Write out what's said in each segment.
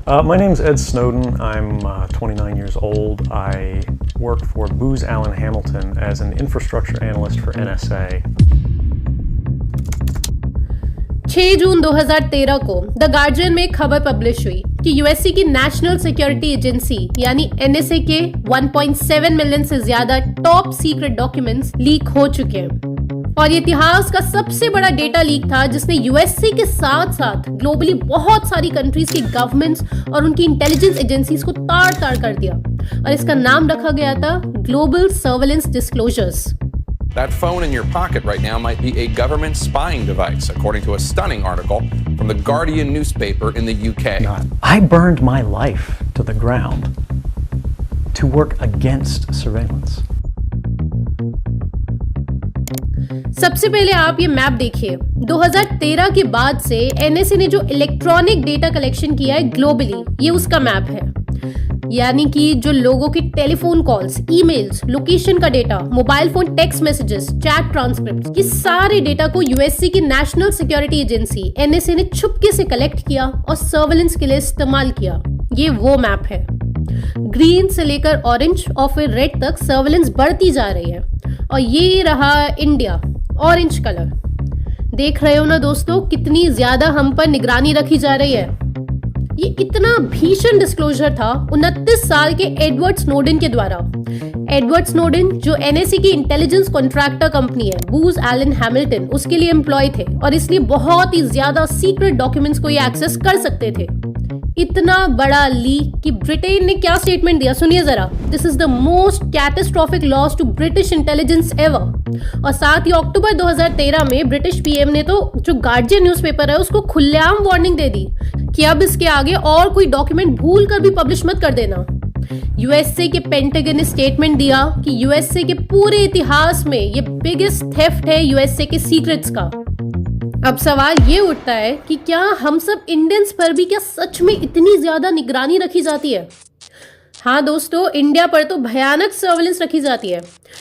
My name's Ed Snowden. I'm 29 years old. I work for Booz Allen Hamilton as an infrastructure analyst for NSA. 6 जून 2013 को the guardian में एक खबर publish हुई कि USA की national security agency यानी NSA के 1.7 मिलियन से ज्यादा टॉप सीक्रेट डॉक्यूमेंट्स लीक हो चुके हैं। और ये इतिहास का सबसे बड़ा डेटा लीक था जिसने यूएसए के साथ साथ ग्लोबली बहुत सारी कंट्रीज की गवर्नमेंट्स और उनकी इंटेलिजेंस एजेंसीज को ताड़ ताड़ कर दिया और इसका नाम रखा गया था global surveillance disclosures. That phone in your pocket right now might be a government spying device, according to a stunning article from the Guardian newspaper in the UK. I burned my life to the ground to work against surveillance. सबसे पहले आप ये map देखिए। 2013 के बाद से NSA ने जो इलेक्ट्रॉनिक डेटा कलेक्शन किया है ग्लोबली, ये उसका मैप है। यानी कि जो लोगों की टेलीफोन कॉल्स, ईमेल्स, लोकेशन का data, mobile phone text messages, chat transcript, ये सारे डेटा को यूएसए की नेशनल सिक्योरिटी एजेंसी एनएसए ने छुपके से कलेक्ट किया और सर्वेलेंस के लिए इस्तेमाल किया। ये वो मैप है। ग्रीन से लेकर ऑरेंज और फिर रेड तक सर्वेलेंस बढ़ती जा रही है। और ये रहा इंडिया, ऑरेंज कलर। देख रहे हो ना दोस्तों, कितनी ज्यादा हम पर निगरानी रखी जा रही है। ये इतना भीषण डिस्क्लोजर था 29 साल के एडवर्ड स्नोडेन के द्वारा। एडवर्ड स्नोडेन जो एनएसए की इंटेलिजेंस कॉन्ट्रैक्टर कंपनी है बूज एलन हैमिल्टन, उसके लिए एम्प्लॉय थे और इसलिए बहुत ही ज्यादा सीक्रेट डॉक्यूमेंट्स को ये एक्सेस कर सकते थे। इतना बड़ा लीक कि ब्रिटेन ने क्या स्टेटमेंट दिया, सुनिए जरा। This is the most catastrophic loss to British intelligence ever. और साथ ही अक्टूबर 2013 में ब्रिटिश पीएम ने तो जो गार्जियन न्यूज़पेपर है उसको खुलेआम वार्निंग दे दी कि अब इसके आगे और कोई डॉक्यूमेंट भूल कर भी पब्लिश मत कर देना। यूएसए के पेंटागन ने स्टेटमेंट दिया कि यूएसए के पूरे इतिहास में ये बिगेस्ट थेफ्ट है यूएसए के सीक्रेट्स का। अब सवाल ये उठता है कि क्या हम सब इंडियंस पर भी क्या सच में इतनी ज्यादा निगरानी रखी जाती है? हाँ दोस्तों, इंडिया पर तो भयानक सर्वेलेंस रखी जाती है।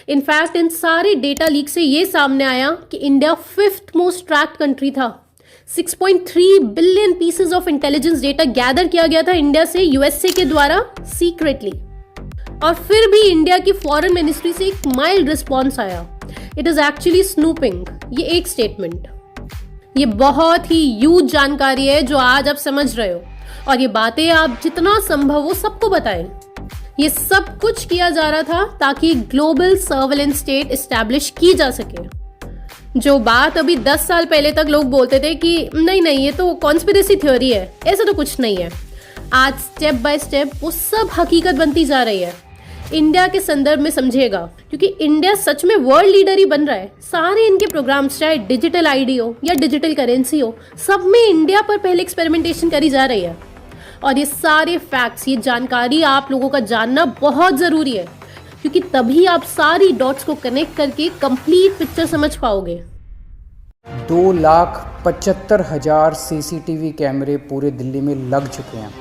इनफैक्ट इन सारे डेटा लीक से ये सामने आया कि India 5th most tracked country था। 6.3 billion pieces of intelligence data gather किया गया था इंडिया से यूएसए के द्वारा सीक्रेटली। और फिर भी इंडिया की फॉरेन मिनिस्ट्री से एक माइल्ड रिस्पॉन्स आया। It is actually snooping. ये एक स्टेटमेंट। ये बहुत ही ह्यूज जानकारी है जो आज आप समझ रहे हो और ये बातें आप जितना संभव हो सबको बताएं। ये सब कुछ किया जा रहा था ताकि ग्लोबल सर्वेलेंस स्टेट एस्टैब्लिश की जा सके। जो बात अभी 10 साल पहले तक लोग बोलते थे कि नहीं नहीं ये तो कॉन्स्पिरेसी थ्योरी है, ऐसा तो कुछ नहीं है, आज स्टेप बाय स्टेप वो सब हकीकत बनती जा रही है। इंडिया के संदर्भ में समझिएगा, क्योंकि इंडिया सच में वर्ल्ड लीडर ही बन रहा है। सारे इनके प्रोग्राम्स, चाहे डिजिटल आईडी हो या डिजिटल करेंसी हो, सब में इंडिया पर पहले एक्सपेरिमेंटेशन करी जा रही है। और ये सारे फैक्ट्स, ये जानकारी आप लोगों का जानना बहुत ज़रूरी है, क्योंकि तभी आप सारी डॉट्स को कनेक्ट करके कंप्लीट पिक्चर समझ पाओगे। 2,75,000 सीसीटीवी कैमरे पूरे दिल्ली में लग चुके हैं।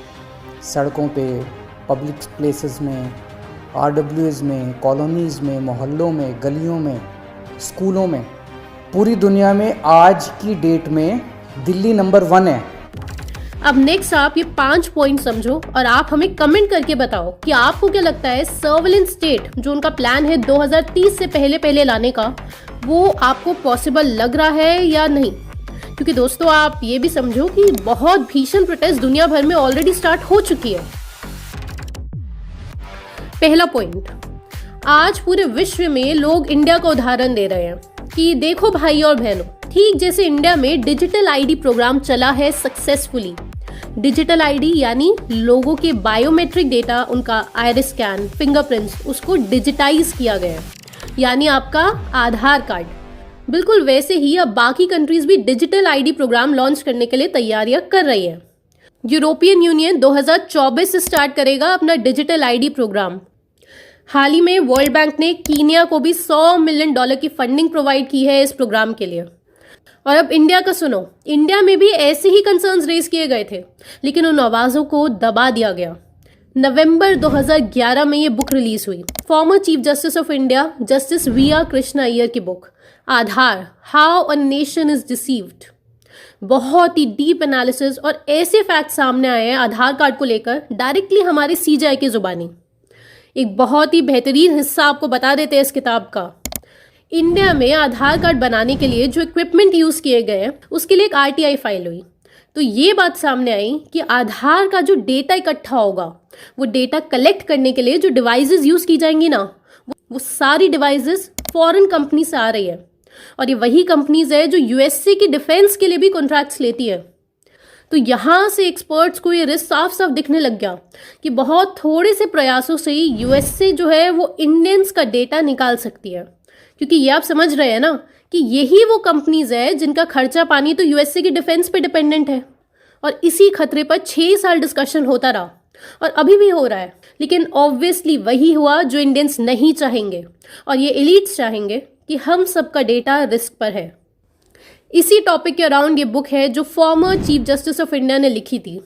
सड़कों पे, पब्लिक प्लेसेस में, आरडब्ल्यूएस में, कॉलोनीज़ में, मोहल्लों में, गलियों में, स्कूलों में, पूरी दुनिया में आज की डेट में दिल्ली नंबर 1 है। अब नेक्स्ट आप ये 5 पॉइंट समझो और आप हमें कमेंट करके बताओ कि आपको क्या लगता है सर्वेलेंस स्टेट जो उनका प्लान है 2030 से पहले लाने का, वो आपको पॉसिबल लग रहा है या नहीं? क्योंकि दोस्तों आप ये भी समझो कि बहुत भीषण प्रोटेस्ट दुनिया भर में ऑलरेडी स्टार्ट हो चुकी है। पहला पॉइंट, आज पूरे विश्व में लोग इंडिया का उदाहरण दे रहे हैं कि देखो भाई और बहनों, ठीक जैसे इंडिया में डिजिटल आईडी प्रोग्राम चला है सक्सेसफुली। डिजिटल आईडी यानी लोगों के बायोमेट्रिक डेटा, उनका आइरिस स्कैन, फिंगरप्रिंट्स, उसको डिजिटाइज किया गया, यानी आपका आधार कार्ड। बिल्कुल वैसे ही अब बाकी कंट्रीज भी डिजिटल आईडी प्रोग्राम लॉन्च करने के लिए तैयारियां कर रही है। यूरोपियन यूनियन 2024 से स्टार्ट करेगा अपना डिजिटल आईडी प्रोग्राम। हाल ही में वर्ल्ड बैंक ने कीनिया को भी $100 मिलियन की फंडिंग प्रोवाइड की है इस प्रोग्राम के लिए। और अब इंडिया का सुनो, इंडिया में भी ऐसे ही कंसर्न्स रेज किए गए थे, लेकिन उन आवाज़ों को दबा दिया गया। नवंबर 2011 में ये बुक रिलीज हुई, former chief justice of India justice V R Krishna Iyer की book Aadhaar, how a nation is deceived. बहुत ही डीप एनालिसिस और ऐसे फैक्ट सामने आए हैं आधार कार्ड को लेकर डायरेक्टली हमारे सीजीआई की जुबानी। एक बहुत ही बेहतरीन हिस्सा आपको बता देते हैं इस किताब का। इंडिया में आधार कार्ड बनाने के लिए जो इक्विपमेंट यूज़ किए गए हैं उसके लिए एक आरटीआई फाइल हुई। तो ये बात सामने आई कि आधार का जो डेटा इकट्ठा होगा, वो डेटा कलेक्ट करने के लिए जो डिवाइसेस यूज़ की जाएंगी ना, वो सारी डिवाइसेस फॉरेन कंपनी से आ रही है। और ये वही कंपनीज है जो यूएसए की डिफेंस के लिए भी कॉन्ट्रैक्ट्स लेती है। तो यहाँ से एक्सपर्ट्स को ये रिस्क साफ साफ दिखने लग गया कि बहुत थोड़े से प्रयासों से ही यूएसए जो है वो इंडियंस का डेटा निकाल सकती है। क्योंकि ये आप समझ रहे हैं ना कि यही वो कंपनीज है जिनका खर्चा पानी तो यूएसए की डिफेंस पे डिपेंडेंट है। और इसी खतरे पर 6 साल डिस्कशन होता रहा और अभी भी हो रहा है। लेकिन ऑब्वियसली वही हुआ जो इंडियंस नहीं चाहेंगे और ये एलीट्स चाहेंगे कि हम सबका डेटा रिस्क पर है। इसी टॉपिक के अराउंड ये बुक है जो farmer chief justice of India ने लिखी थी।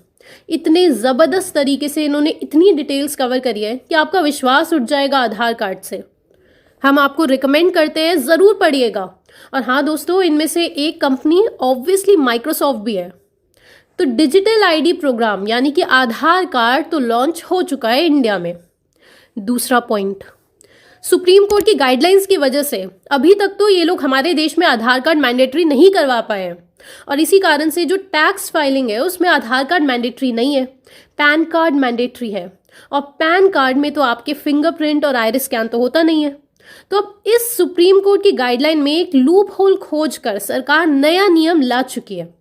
इतने ज़बरदस्त तरीके से इन्होंने इतनी डिटेल्स कवर करी है कि आपका विश्वास उठ जाएगा आधार कार्ड से। हम आपको रिकमेंड करते हैं, ज़रूर पढ़िएगा। और हाँ दोस्तों, इनमें से एक कंपनी ऑब्वियसली माइक्रोसॉफ्ट भी है। तो डिजिटल आईडी प्रोग्राम यानी कि आधार कार्ड तो लॉन्च हो चुका है इंडिया में। दूसरा पॉइंट, सुप्रीम कोर्ट की गाइडलाइंस की वजह से अभी तक तो ये लोग हमारे देश में आधार कार्ड मैंडेटरी नहीं करवा पाए हैं। और इसी कारण से जो टैक्स फाइलिंग है उसमें आधार कार्ड मैंडेटरी नहीं है, पैन कार्ड मैंडेटरी है। और पैन कार्ड में तो आपके फिंगरप्रिंट और आइरिस स्कैन तो होता नहीं है। तो अब इस सुप्रीम कोर्ट की गाइडलाइन में एक लूप होल खोज कर सरकार नया नियम ला चुकी है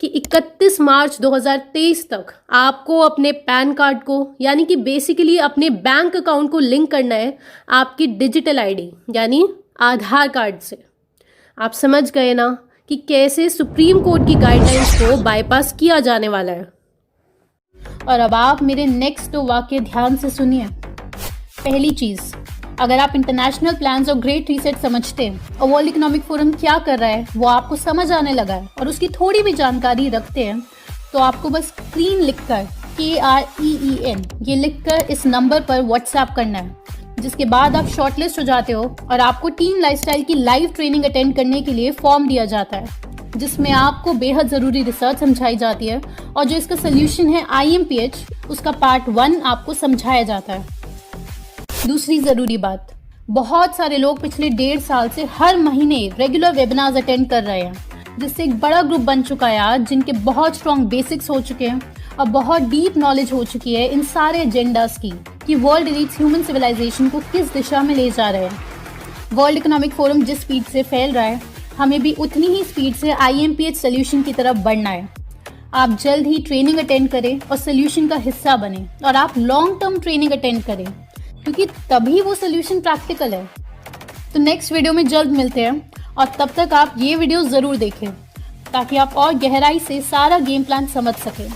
कि 31 मार्च 2023 तक आपको अपने पैन कार्ड को यानी कि बेसिकली अपने बैंक अकाउंट को लिंक करना है आपकी डिजिटल आईडी यानी आधार कार्ड से। आप समझ गए ना कि कैसे सुप्रीम कोर्ट की गाइडलाइंस को बाईपास किया जाने वाला है। और अब आप मेरे नेक्स्ट 2 वाक्य ध्यान से सुनिए। पहली चीज़, अगर आप इंटरनेशनल प्लान्स और ग्रेट रीसेट समझते हैं और वर्ल्ड इकोनॉमिक फोरम क्या कर रहा है वो आपको समझ आने लगा है और उसकी थोड़ी भी जानकारी रखते हैं, तो आपको बस क्लीन लिखकर KREEN ये लिखकर इस नंबर पर व्हाट्सएप करना है, जिसके बाद आप शॉर्टलिस्ट हो जाते हो और आपको टीम लाइफस्टाइल की लाइव ट्रेनिंग अटेंड करने के लिए फॉर्म दिया जाता है, जिसमें आपको बेहद ज़रूरी रिसर्च समझाई जाती है और जो इसका सोल्यूशन है IMPH उसका पार्ट 1 आपको समझाया जाता है। दूसरी ज़रूरी बात, बहुत सारे लोग पिछले 1.5 साल से हर महीने रेगुलर वेबिनार्स अटेंड कर रहे हैं, जिससे एक बड़ा ग्रुप बन चुका है आज, जिनके बहुत स्ट्रॉन्ग बेसिक्स हो चुके हैं और बहुत डीप नॉलेज हो चुकी है इन सारे एजेंडास की कि वर्ल्ड एलीट्स ह्यूमन सिविलाइजेशन को किस दिशा में ले जा रहे हैं। वर्ल्ड इकोनॉमिक फोरम जिस स्पीड से फैल रहा है, हमें भी उतनी ही स्पीड से IMPH सोल्यूशन की तरफ बढ़ना है। आप जल्द ही ट्रेनिंग अटेंड करें और सोल्यूशन का हिस्सा बने, और आप लॉन्ग टर्म ट्रेनिंग अटेंड करें क्योंकि तभी वो सोल्यूशन प्रैक्टिकल है। तो नेक्स्ट वीडियो में जल्द मिलते हैं और तब तक आप ये वीडियो ज़रूर देखें ताकि आप और गहराई से सारा गेम प्लान समझ सकें।